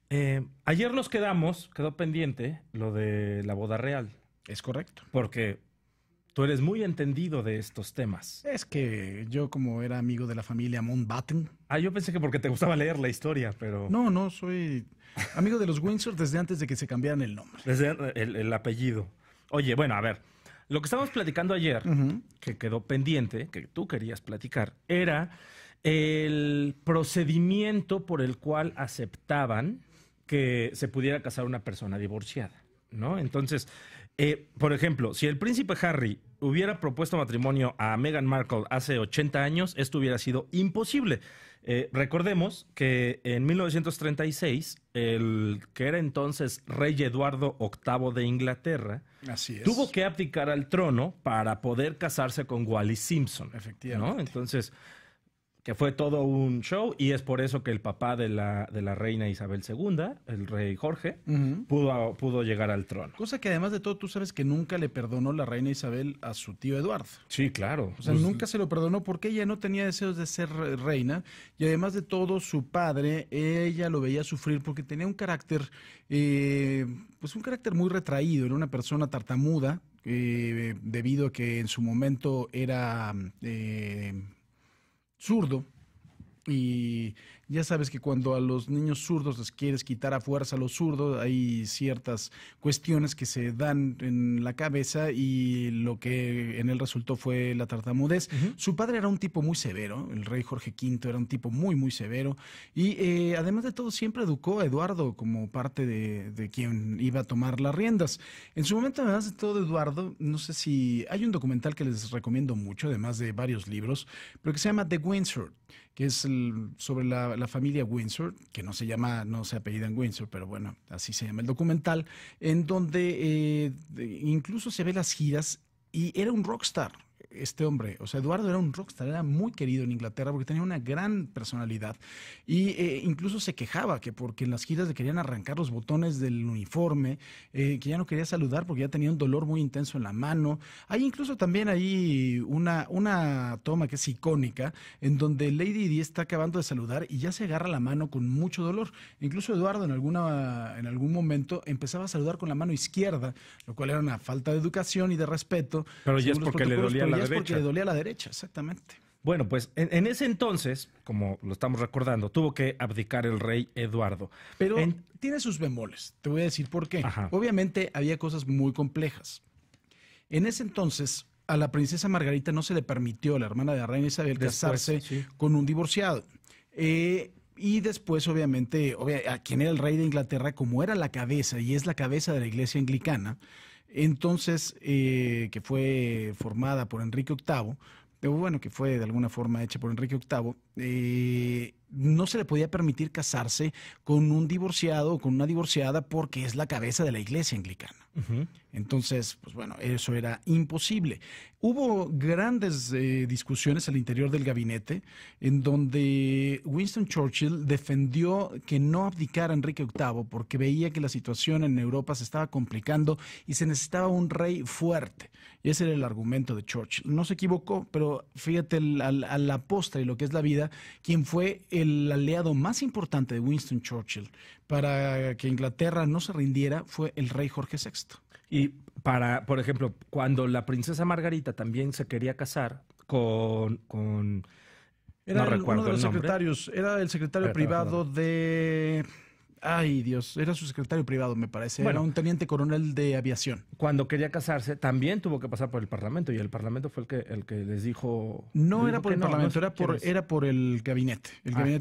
Ayer nos quedó pendiente lo de la boda real, Es correcto. porque tú eres muy entendido de estos temas. Es que yo, como era amigo de la familia Mountbatten, Yo pensé que porque te gustaba leer la historia, pero no, soy amigo de los Windsor desde antes de que se cambiaran el nombre. desde el apellido. Oye, bueno, a ver, lo que estábamos platicando ayer, Ujú. que quedó pendiente, que tú querías platicar, era el procedimiento por el cual aceptaban que se pudiera casar una persona divorciada, ¿no? Entonces, por ejemplo, si el príncipe Harry hubiera propuesto matrimonio a Meghan Markle hace 80 años, esto hubiera sido imposible. Recordemos que en 1936, el que era entonces rey Eduardo VIII de Inglaterra, Así es. tuvo que abdicar al trono para poder casarse con Wallis Simpson, Efectivamente. ¿no? Entonces, que fue todo un show y es por eso que el papá de la reina Isabel II, el rey Jorge, Ujú. pudo llegar al trono. Cosa que, además de todo, tú sabes que nunca le perdonó la reina Isabel a su tío Eduardo. Sí, claro. O sea, Pues, nunca se lo perdonó porque ella no tenía deseos de ser reina, y además de todo, su padre, ella lo veía sufrir porque tenía un carácter, pues un carácter muy retraído, era una persona tartamuda, debido a que en su momento era zurdo. Y ya sabes que cuando a los niños zurdos les quieres quitar a fuerza a los zurdos, hay ciertas cuestiones que se dan en la cabeza, y lo que en él resultó fue la tartamudez. Ujú. Su padre era un tipo muy severo, el rey Jorge V era un tipo muy, muy severo, y además de todo siempre educó a Eduardo como parte de quien iba a tomar las riendas. En su momento, además de todo, Eduardo, no sé si hay un documental que les recomiendo mucho, además de varios libros, pero que se llama The Windsor, que es sobre la familia Windsor, que no se apellidan Windsor, pero bueno, así se llama el documental, en donde incluso se ve las giras, y era un rockstar este hombre. O sea, Eduardo era un rockstar, era muy querido en Inglaterra porque tenía una gran personalidad, y incluso se quejaba que porque en las giras le querían arrancar los botones del uniforme, que ya no quería saludar porque ya tenía un dolor muy intenso en la mano. Hay incluso también ahí una toma que es icónica, en donde Lady Di está acabando de saludar y ya se agarra la mano con mucho dolor. Incluso Eduardo en algún momento empezaba a saludar con la mano izquierda, lo cual era una falta de educación y de respeto. Pero ya es según los porque le protocolos, dolía pero la ya es porque derecha. le dolía la derecha, exactamente. Bueno, pues en ese entonces, como lo estamos recordando, tuvo que abdicar el rey Eduardo. Pero En- tiene sus bemoles, te voy a decir por qué. Ajá. Obviamente había cosas muy complejas. En ese entonces, a la princesa Margarita no se le permitió, a la hermana de la reina Isabel, Después, casarse sí. con un divorciado. Y después, obviamente, a quien era el rey de Inglaterra, como era la cabeza y es la cabeza de la iglesia anglicana, entonces, que fue formada por Enrique VIII, o bueno, que fue de alguna forma hecha por Enrique VIII, no se le podía permitir casarse con un divorciado o con una divorciada porque es la cabeza de la iglesia anglicana. Ujú. Entonces, pues bueno, eso era imposible. Hubo grandes discusiones al interior del gabinete, en donde Winston Churchill defendió que no abdicara Enrique VIII porque veía que la situación en Europa se estaba complicando y se necesitaba un rey fuerte. Y ese era el argumento de Churchill. No se equivocó, pero fíjate a la postre y lo que es la vida, quien fue el aliado más importante de Winston Churchill para que Inglaterra no se rindiera fue el rey Jorge VI. Y por ejemplo, cuando la princesa Margarita también se quería casar con Era no recuerdo uno de los el nombre. secretarios, era el secretario Espérate, privado de... Ay, Dios, era su secretario privado, me parece. Bueno. Era un teniente coronel de aviación. Cuando quería casarse, también tuvo que pasar por el Parlamento, y el Parlamento fue el que les dijo. No les era dijo por que el no, Parlamento, no sé quién es. era por el gabinete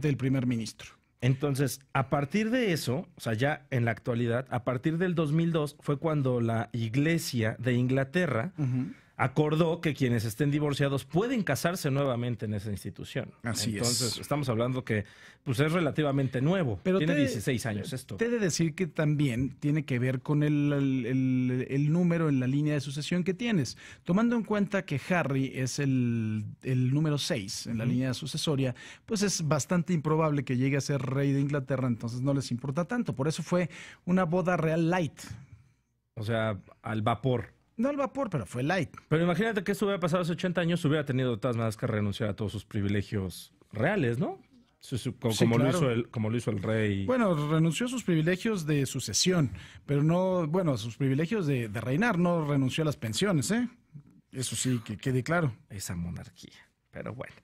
del primer ministro. Entonces, a partir de eso, o sea, ya en la actualidad, a partir del 2002 fue cuando la Iglesia de Inglaterra Ujú. acordó que quienes estén divorciados pueden casarse nuevamente en esa institución. Así Entonces, es. estamos hablando que pues es relativamente nuevo. Pero Tiene 16 años esto. Te he de decir que también tiene que ver con el número en la línea de sucesión que tienes. Tomando en cuenta que Harry es el número 6 en la línea sucesoria, pues es bastante improbable que llegue a ser rey de Inglaterra, entonces no les importa tanto. Por eso fue una boda real light. O sea, al vapor. No al vapor, pero fue light. Pero imagínate que esto hubiera pasado hace 80 años, hubiera tenido de todas maneras que renunciar a todos sus privilegios reales, ¿no? Como, claro. como lo hizo el rey. Bueno, renunció a sus privilegios de sucesión, pero no, bueno, a sus privilegios de reinar, no renunció a las pensiones, ¿eh? Eso sí, que quede claro. Esa monarquía. Pero bueno.